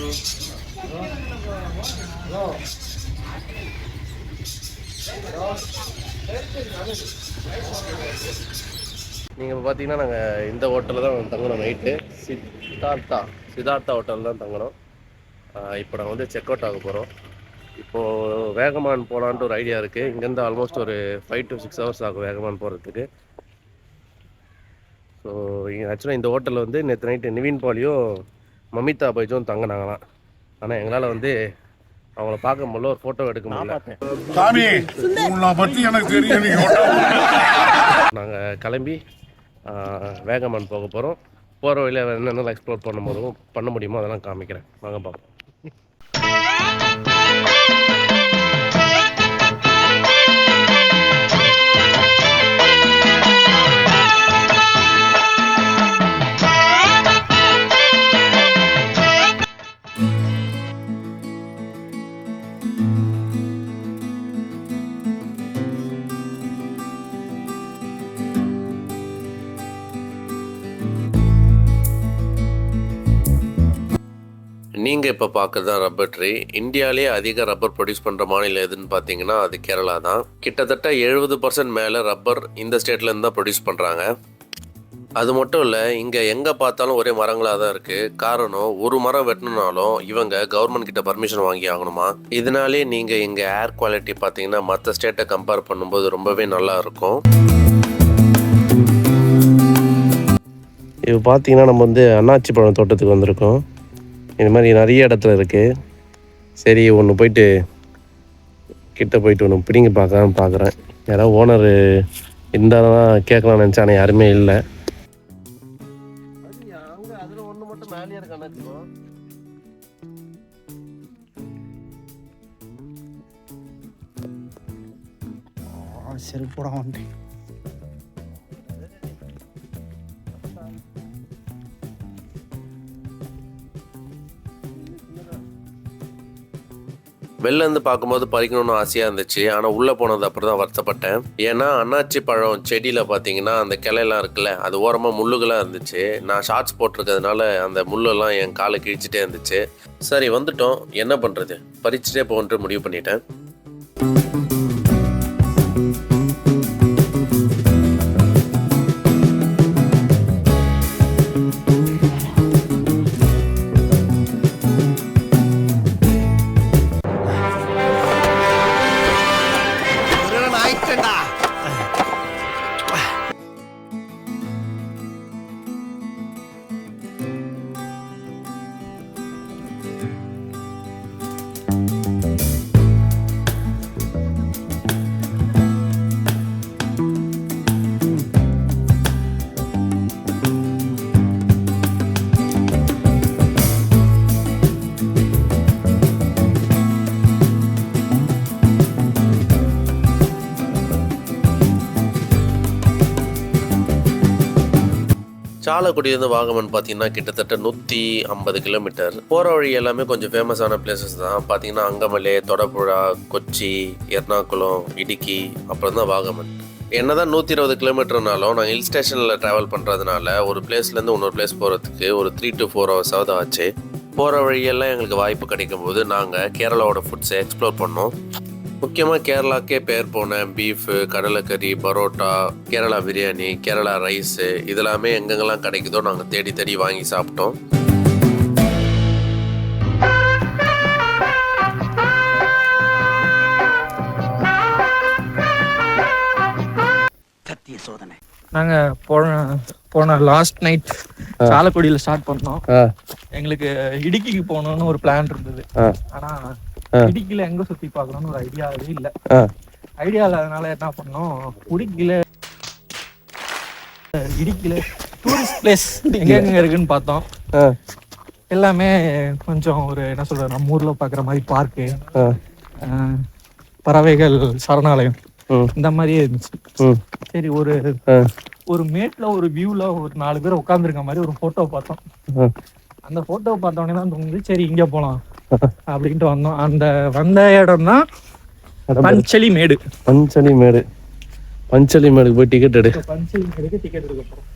நீங்கள் இப்போ பார்த்தீங்கன்னா நாங்கள் இந்த ஹோட்டலில் தான் தங்கணும் நைட்டு. சித்தார்த்தா ஹோட்டல் தான் தங்கணும். இப்போ நாங்கள் வந்து செக் அவுட் ஆக போகிறோம். இப்போது வேகமான் போகலான்ட்டு ஒரு ஐடியா இருக்குது. இங்கேருந்து ஆல்மோஸ்ட் ஒரு 5 to 6 hours ஆகும் வேகமான் போகிறதுக்கு. ஸோ ஆக்சுவலாக இந்த ஹோட்டலில் வந்து நேற்று நைட்டு நிவின் பாலியும் மமிதா பைஜும் தங்கினாங்களாம். ஆனால் எங்களால் வந்து அவங்கள பார்க்க முடியல, ஒரு ஃபோட்டோ எடுக்க முடியல. நாங்கள் கிளம்பி வேகமான் போக போகிறோம். போகிற வழியில் என்னென்னலாம் எக்ஸ்ப்ளோர் பண்ண முடியுமோ அதெல்லாம் காமிக்கிறேன். வாங்க பார்ப்போம். நீங்கள் இப்போ பார்க்குறது தான் ரப்பர் ட்ரீ. இந்தியாவிலே அதிக ரப்பர் ப்ரொடியூஸ் பண்ணுற மாநிலம் எதுன்னு பார்த்தீங்கன்னா அது கேரளா தான். கிட்டத்தட்ட 70% மேலே ரப்பர் இந்த ஸ்டேட்லேருந்து தான் ப்ரொடியூஸ் பண்ணுறாங்க. அது மட்டும் இல்லை, இங்கே எங்கே பார்த்தாலும் ஒரே மரங்களாக தான் இருக்குது. காரணம், ஒரு மரம் வெட்டணுனாலும் இவங்க கவர்மெண்ட் கிட்ட பர்மிஷன் வாங்கி ஆகணுமா. இதனாலே நீங்கள் இங்கே ஏர் குவாலிட்டி பார்த்தீங்கன்னா மற்ற ஸ்டேட்டை கம்பேர் பண்ணும்போது ரொம்பவே நல்லா இருக்கும். இப்போ பார்த்தீங்கன்னா நம்ம வந்து அன்னாச்சி பழம் தோட்டத்துக்கு வந்திருக்கோம். இது மாதிரி நிறைய இடத்துல இருக்குது. சரி, ஒன்று போயிட்டு கிட்ட போயிட்டு ஒன்று பிடிங்கி பார்க்குறேன். யாராவது ஓனர் இருந்தாலும் தான் கேட்கலாம்னு நினச்சேன், ஆனால் யாருமே இல்லை. அதில் ஒன்று மட்டும் மேலேயே இருக்கானே. சரி போட வந்துட்டேன். வெளிலேருந்து பார்க்கும்போது பறிக்கணும்னு ஆசையாக இருந்துச்சு. ஆனால் உள்ளே போனது அப்புறம் தான் வருத்தப்பட்டேன். ஏன்னா அன்னாச்சி பழம் செடியில் பார்த்தீங்கன்னா அந்த கிளையெல்லாம் இருக்குல்ல, அது ஓரமாக முள்ளுகளாக இருந்துச்சு. நான் ஷார்ட்ஸ் போட்டிருக்கிறதுனால அந்த முள்ளெல்லாம் என் காலை கிழிச்சிட்டே இருந்துச்சு. சரி வந்துட்டோம், என்ன பண்ணுறது, பறிச்சுட்டே போகன்ட்டு முடிவு பண்ணிட்டேன். சாலக்குடியிலேருந்து வாகமன் பார்த்தீங்கன்னா கிட்டத்தட்ட 150 கிலோமீட்டர். போகிற வழி எல்லாமே கொஞ்சம் ஃபேமஸான பிளேசஸ் தான். பார்த்தீங்கன்னா அங்கமலை, தொடப்புழா, கொச்சி, எர்ணாகுளம், இடுக்கி, அப்புறம் தான் வாகமன். என்னதான் 120 கிலோமீட்டர்னாலும் நாங்கள் ஹில் ஸ்டேஷனில் ட்ராவல் பண்ணுறதுனால ஒரு பிளேஸ்லேருந்து இன்னொரு பிளேஸ் போகிறதுக்கு ஒரு 3 to 4 hours ஆச்சு. போகிற வழியெல்லாம் எங்களுக்கு வாய்ப்பு கிடைக்கும் போது நாங்கள் கேரளாவோட ஃபுட்ஸை எக்ஸ்ப்ளோர் பண்ணோம். முக்கியமாக கேரளாக்கே பேர் போன பீஃபு, கடலைக்கறி, பரோட்டா, கேரளா பிரியாணி, கேரளா ரைஸு இதெல்லாமே எங்கெங்கெல்லாம் கிடைக்குதோ நாங்கள் தேடி தேடி வாங்கி சாப்பிட்டோம். சோதனை நாங்கள் போன லாஸ்ட் நைட் சாலக்குடியில் ஸ்டார்ட் பண்ணோம். எங்களுக்கு இடுக்கிக்கு போகணும்னு ஒரு பிளான் இருந்தது. ஆனால் இடுக்கில எங்க சுத்தி பார்க்கணும்னு ஒரு ஐடியாவே இல்லை. ஐடியா இல்லாதனால என்ன பண்ணோம், இடுக்கில டூரிஸ்ட் பிளேஸ் எங்க இருக்குன்னு பார்த்தோம். எல்லாமே கொஞ்சம் ஒரு என்ன சொல்ற, நம்ம ஊர்ல பாக்குற மாதிரி பார்க்கு, பறவைகள் சரணாலயம் இந்த மாதிரியே இருந்துச்சு. சரி, ஒரு மேட்ல ஒரு வியூல ஒரு 4 பேர் உட்காந்துருக்க மாதிரி ஒரு போட்டோ பார்த்தோம். அந்த போட்டோ பார்த்தோன்னே தான் தோணுது, சரி இங்க போலாம் அப்படின்ட்டு வந்தோம். அந்த வந்த இடம் தான் பஞ்சலி மேடு. பஞ்சலி மேடுக்கு போய் டிக்கெட் எடு. பஞ்சலி மேடுக்கு டிக்கெட் எடுக்க போறோம்.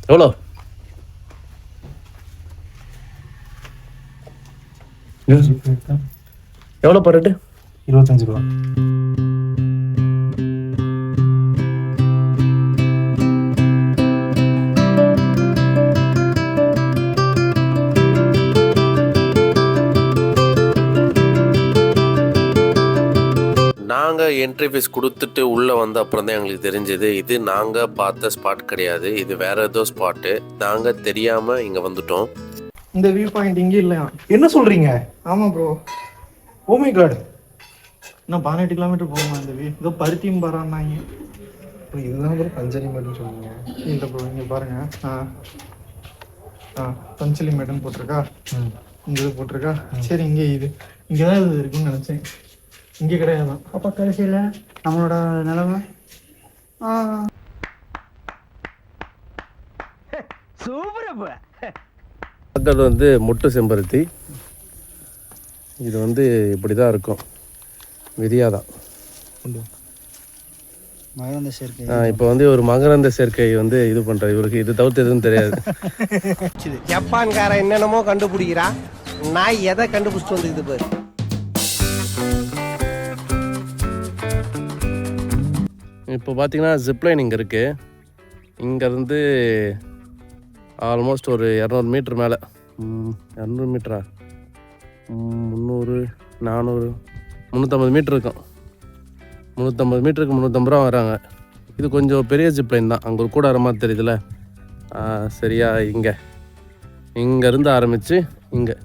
எவ்வளோ? எவ்வளோ பரட்டு? 25 ரூபா. நாங்கள் என்ட்ரி ஃபீஸ் கொடுத்துட்டு உள்ளே வந்த அப்புறம் தான் எங்களுக்கு தெரிஞ்சது இது நாங்கள் பார்த்த ஸ்பாட் கிடையாது, இது வேற ஏதோ ஸ்பாட்டு. நாங்கள் தெரியாமல் இங்கே வந்துட்டோம். இந்த வியூ பாயிண்ட் இங்கே இல்லையா? என்ன சொல்றீங்க? ஆமாம் ப்ரோ. Oh my God. இன்னும் 18 கிலோமீட்டர் போகணும் இந்த வியூ. ஏதோ பருத்தியும் பரான்னாங்க. இதுதான் ப்ரோ பஞ்சலி மட்டும் சொன்னீங்க. இல்லை ப்ரோ, இங்கே பாருங்க. பஞ்சலி மேடுன்னு போட்டிருக்கா, இங்கே இது போட்டிருக்கா. சரி, இங்கே இங்கே தான் இது இருக்குன்னு நினச்சேன். இங்கே கிடையாது. அப்போ கடைசியில் நம்மளோட நிலைமை பக்கத்து வந்து மொட்டு செம்பருத்தி. இது வந்து இப்படி தான் இருக்கும், விரியாதான். மகரந்த சேர்க்கை. இப்போ வந்து ஒரு மகரந்த சேர்க்கை வந்து இது பண்ணுற இவருக்கு இது தவிர்த்து எதுவும் தெரியாது. ஜப்பான்காரன் என்னென்னமோ கண்டுபிடிக்கிறா, நான் எதை கண்டுபிடிச்சிட்டு வந்துக்குது பாரு. இப்போ பார்த்தீங்கன்னா ஜிப்லைன் இங்கே இருக்குது. இங்கேருந்து ஆல்மோஸ்ட் ஒரு 200 மீட்டர் மேலே, 200 மீட்டரா, 300, 400, 350 மீட்டர் இருக்கும். 350 மீட்டருக்கு 350 ரூபா வராங்க. இது கொஞ்சம் பெரிய ஜிப்லைன் தான். அங்கே ஒரு கூட வர மாதிரி தெரியுதுல்ல, சரியா? இங்கேருந்து ஆரம்பித்து இங்கே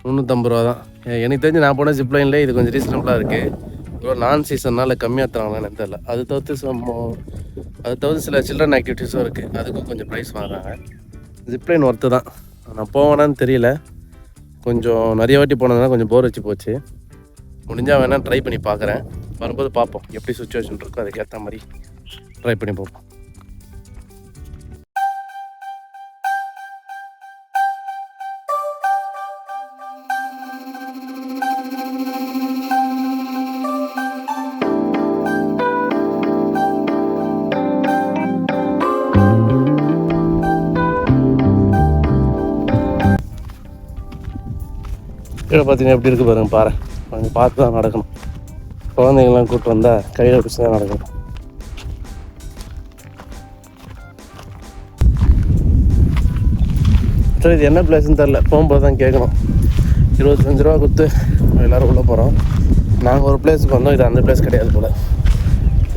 350 ரூபா தான். எனக்கு தெரிஞ்சு நான் போன ஜிப்லைன்லேயே இது கொஞ்சம் ரீசனபுளாக இருக்குது. இப்போ நான் சீசன்னால் கம்மியாக தராங்களான்னு தெரியல. அது தவிர்த்து சில சில்ட்ரன் ஆக்டிவிட்டீஸும் இருக்குது, அதுக்கும் கொஞ்சம் ப்ரைஸ் வாங்குறாங்க. ஜிப்லைன் ஒர்த்து தான். நான் போவேனான்னு தெரியல, கொஞ்சம் நிறைய வாட்டி போனதுனால கொஞ்சம் போர் வச்சு போச்சு. முடிஞ்சால் வேணால் ட்ரை பண்ணி பார்க்குறேன். வரும்போது பார்ப்போம் எப்படி சுச்சுவேஷன் இருக்கோ, அதுக்கேற்ற மாதிரி ட்ரை பண்ணி பார்ப்போம். கீழே பார்த்தீங்கன்னா எப்படி இருக்குது பாருங்க, பாரு. கொஞ்சம் பார்த்து தான் நடக்கணும். குழந்தைங்கள்லாம் கூப்பிட்டு வந்தால் கையில் பிடிச்சி தான் நடக்கணும். சரி, இது என்ன பிளேஸ்ன்னு தெரில, போகும்போது தான் கேட்கணும். 25 ரூபா கொடுத்து எல்லோரும் உள்ளே போகிறோம். நாங்கள் ஒரு பிளேஸுக்கு வந்தோம், இது அந்த பிளேஸ் கிடையாது போல்,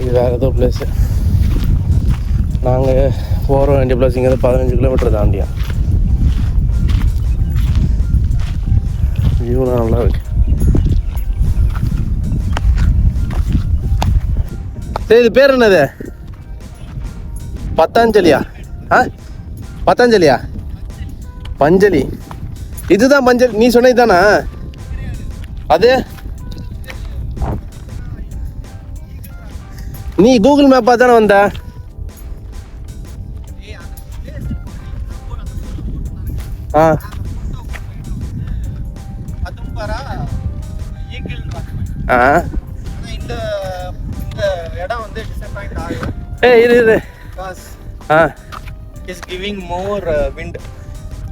இது வேறு ஏதோ பிளேஸு. நாங்கள் போகிற வேண்டிய பிளேஸ் இங்கேருந்து 15 கிலோமீட்டர் தாண்டியா. வியூலாம் நல்லா இருக்கு. சரி, இது பேர் என்னது? பத்தாஞ்சலியா? பத்தாஞ்சலியா? பஞ்சலி. இதுதான் பஞ்சலி நீ சொன்னது தானா? அது நீ கூகுள் மேப் பார்த்து தானே வந்த?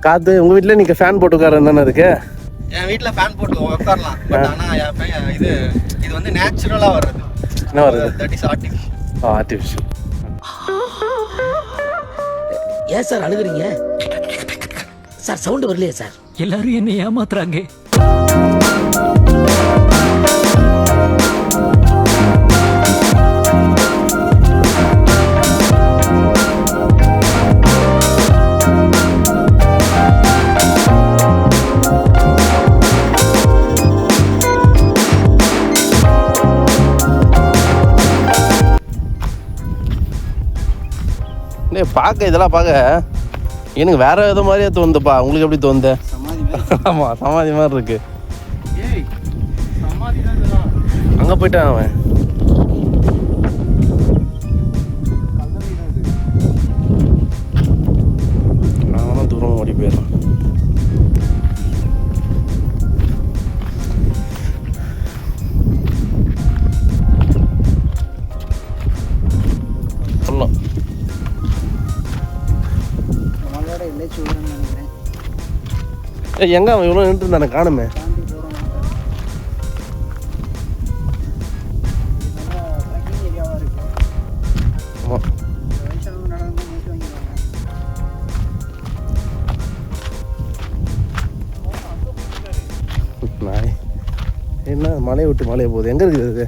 காத்து உங்க வீட்டுல நீங்க ஃபேன் போட்டு உட்கார தானே இருக்கு? என் வீட்டுல ஃபேன் போட்டு உட்காரலாம், பட் ஆனா இது வந்து நேச்சுரலா வர்றது. என்ன வருது? That is artificial. ஆர்டிஃபிஷியல். ஏன் சார் அழுகுறீங்க சார்? சவுண்ட் வரலையே சார்? எல்லாரும் என்ன ஏமாத்துறாங்க. பார்க்க இதெல்லாம் பார்க்க எனக்கு வேற ஏதோ மாதிரியே தோணுதுப்பா. உங்களுக்கு எப்படி தோணுது? ஆமாம், சமாதி மாதிரி இருக்கு. அங்கே போயிட்டான் அவன். நானும் தூரம் ஓடி போயிடலாம். சொல்லலாம். எங்க அவன் இவ்வளோ நின்று இருந்தானே, காணுமே. மலையை விட்டு மலையை போகுது. எங்கே இருக்குது அது?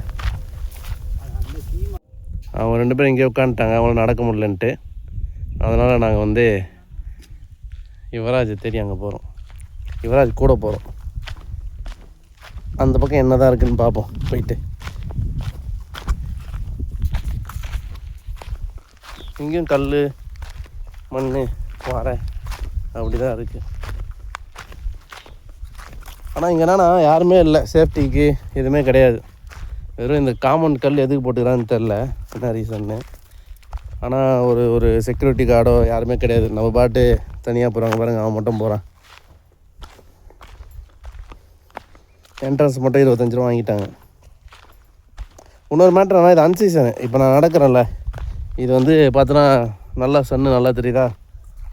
அவங்க 2 பேரும் இங்கே உட்காந்துட்டாங்க, அவங்கள நடக்க முடியலன்ட்டு. அதனால் நாங்கள் வந்து யுவராஜ் தேடி அங்கே போகிறோம். யுவராஜ் கூட போகிறோம். அந்த பக்கம் என்ன தான் இருக்குதுன்னு பார்ப்போம் போயிட்டு. இங்கேயும் கல் மண் பாறை அப்படி தான் இருக்குது. ஆனால் இங்கே என்னன்னா யாருமே இல்லை, சேஃப்டிக்கு எதுவுமே கிடையாது. வெறும் இந்த காம்பவுண்ட் கல் எதுக்கு போட்டுக்கிறான்னு தெரில, என்ன ரீசன்னு. ஆனால் ஒரு செக்யூரிட்டி கார்டோ யாருமே கிடையாது. நம்ம பாட்டு தனியாக போகிறாங்க பாருங்க, அவன் மட்டும் போகிறான். என்ட்ரன்ஸ் மட்டும் 25 ரூபா வாங்கிட்டாங்க. இன்னொரு மேட்ரு ஆனால் இது அன்சீசனு. இப்போ நான் நடக்கிறேன்ல, இது வந்து பார்த்தோன்னா நல்லா சன்னு நல்லா தெரியுதா,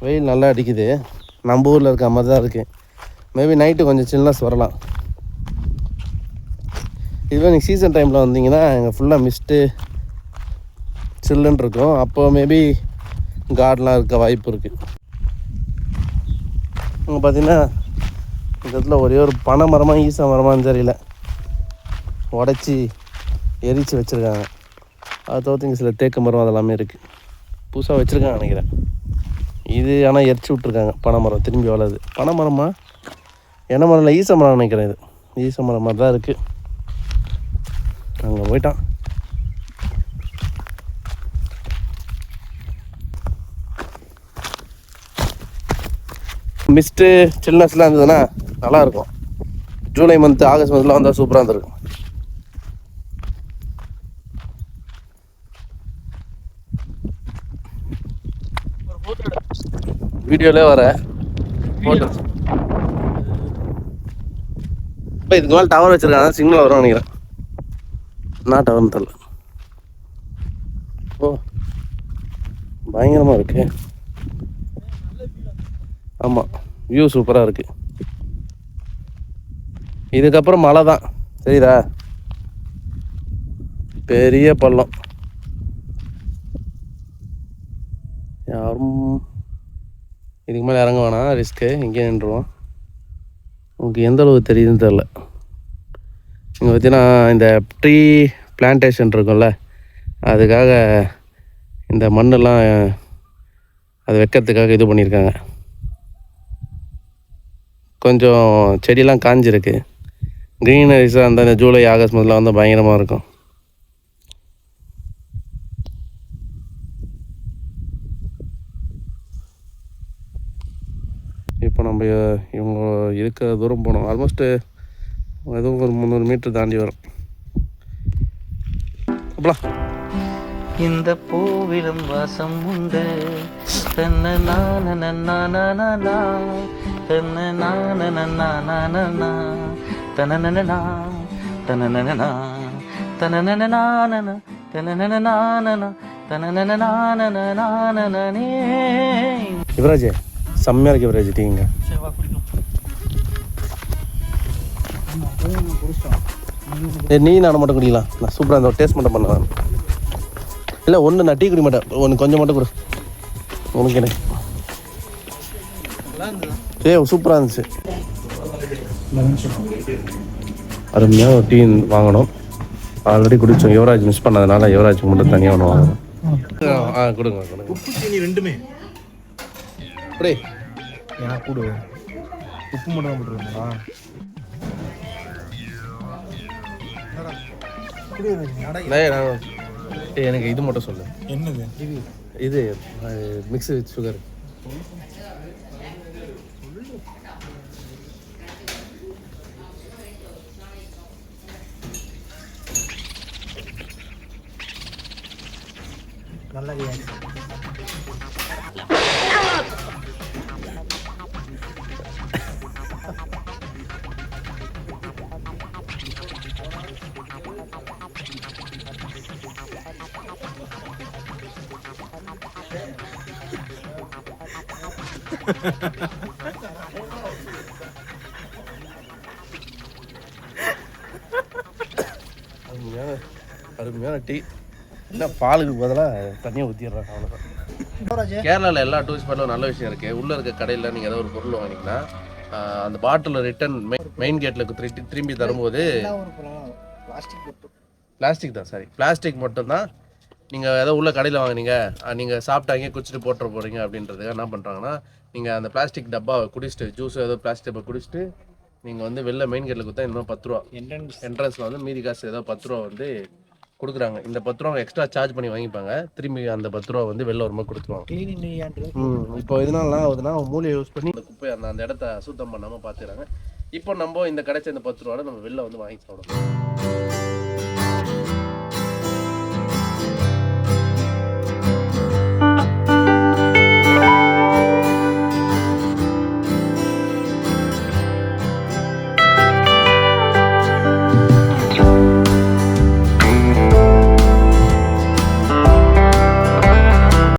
வெயில் நல்லா அடிக்குது. நம்ம ஊரில் இருக்க மாதிரி தான் இருக்குது. மேபி நைட்டு கொஞ்சம் சில்னஸ் வரலாம். இதுவே நீங்கள் சீசன் டைமில் வந்தீங்கன்னா இங்கே ஃபுல்லாக மிஸ்ட்டு சில்லுன்னு இருக்கும். அப்போ மேபி கார்டெலாம் இருக்க வாய்ப்பு இருக்குது. இங்கே பார்த்தீங்கன்னா இந்த இடத்துல ஒரே ஒரு பனை மரமாக ஈசா மரமானு தெரியல, உடச்சி எரித்து வச்சுருக்காங்க. அதை தவிர்த்து இங்கே சில தேக்கு மரம் அதெல்லாமே இருக்குது, புதுசாக வச்சுருக்காங்க நினைக்கிறேன். இது ஆனால் எரிச்சு விட்ருக்காங்க. பனை மரம் திரும்பி வளருது. பனை மரமா என்ன மரம் இல்லை, ஈச மரம் நினைக்கிறேன். இது ஈச மரம் மாதிரி தான் இருக்குது. அங்கே போயிட்டான். மிஸ்ட்டு சில்னஸ்லாம் இருந்ததுன்னா நல்லாயிருக்கும். ஜூலை மந்த் ஆகஸ்ட் மந்த்லாம் வந்தால் சூப்பராக இருந்திருக்கும். வீடியோலே வர ஃபோட்டோ. இப்போ இதுக்கு மேலே டவர் வச்சுருக்காங்க, சிக்னல் வரும் நினைக்கிறேன். என்ன டவர்னு தெரில. ஓ பயங்கரமாக இருக்கு. ஆமாம், வியூ சூப்பராக இருக்குது. இதுக்கப்புறம் மலை தான் சரிதா, பெரிய பள்ளம். யாரும் இதுக்கு மேலே இறங்க வேணாம், ரிஸ்க்கு. இங்கே நின்றுவோம். உங்களுக்கு எந்த அளவுக்கு தெரியுதுன்னு தெரில. இங்கே பார்த்தீங்கன்னா இந்த ட்ரீ பிளான்டேஷன் இருக்கும்ல, அதுக்காக இந்த மண்ணெல்லாம் அது வைக்கிறதுக்காக இது பண்ணியிருக்காங்க. கொஞ்சம் செடியெல்லாம் காஞ்சிருக்கு. க்ரீனரிஸாக அந்த ஜூலை ஆகஸ்ட் மந்தில் வந்து பயங்கரமாக இருக்கும். இப்போ நம்ம இவங்க இருக்கிற தூரம் போனோம். ஆல்மோஸ்ட்டு எதுவும் ஒரு 300 மீட்டர் தாண்டி வரும். அப்பலாம் இந்த பூவிலும் வாசம் உண்டு, தன்ன நான நானா தன்ன நான நானா தனனனா தனனனா தனனனா தனனனா தனனனா. யுவராஜ் செம்மையாக இருக்கு. யுவராஜ் டீங்க நீ நான் மட்டும் குடிக்கலாம். நான் சூப்பராக இருந்த டேஸ்ட் மட்டும் பண்ணேன். இல்லை ஒன்று நான் டீ குடி மாட்டேன், ஒன்று கொஞ்சம் மட்டும் கொடு உனக்கு. எனக்கு சூப்பராக இருந்துச்சு. அருமையாக ஒரு டீ வாங்கணும். ஆல்ரெடி குடித்தோம். யுவராஜ் மிஸ் பண்ணதுனால யுவராஜ் மட்டும் தனியாக ஒன்று வாங்கணும். கொடுங்க கொடுங்க. உப்பு சீனி ரெண்டுமே அப்படியே ஏன் கூடு உப்பு மட்டும் போட்டுருக்கீங்களா? எனக்கு இது மட்டும் சொல்லு. என்னது இது மிக்ஸ் வித் சுகர். நல்ல அருமையான டீ. இல்லை பாலுக்கு பதிலாக தண்ணியை ஊற்றிடுறாங்க, அவ்வளோதான். கேரளாவில் எல்லா டூரிஸ்ட் ஸ்பாட்லும் நல்ல விஷயம் இருக்குது. உள்ளே இருக்க கடையில் நீங்கள் ஏதோ ஒரு பொருள் வாங்கிக்கலாம், அந்த பாட்டில் ரிட்டன் மெயின் கேட்டில் திரும்பி தரும்போது பிளாஸ்டிக் தான், சாரி பிளாஸ்டிக் மட்டும்தான். நீங்கள் ஏதோ உள்ள கடையில் வாங்கினீங்க, நீங்கள் சாப்பிட்டாங்க குடிச்சிட்டு போட்டுற போகிறீங்க அப்படின்றதுக்காக என்ன பண்ணுறாங்கன்னா, நீங்கள் அந்த பிளாஸ்டிக் டப்பாவை குடிச்சிட்டு ஜூஸ் ஏதோ பிளாஸ்டிக் டப்பா குடிச்சிட்டு நீங்கள் வந்து வெளில மெயின் கேட்டில் கொடுத்தா இன்னும் 10 ரூபா என்ட்ரன்ஸில் வந்து மீதி காசு ஏதோ 10 ரூபா வந்து கொடுக்குறாங்க. இந்த 10 ரூபா எக்ஸ்ட்ரா சார்ஜ் பண்ணி வாங்கிப்பாங்க. திரும்பி அந்த 10 ரூபா வந்து வெளில வரும்போது கொடுத்துருவாங்க. இப்போ இதனால ஆகுதுன்னா மூலையை யூஸ் பண்ணி அந்த குப்பை அந்த இடத்த சுத்தம் பண்ணாமல் பார்த்துக்கிறாங்க. இப்போ நம்ம இந்த கிடைச்ச இந்த 10 ரூபாவில் நம்ம வெளில வந்து வாங்கி சாப்பிடணும்.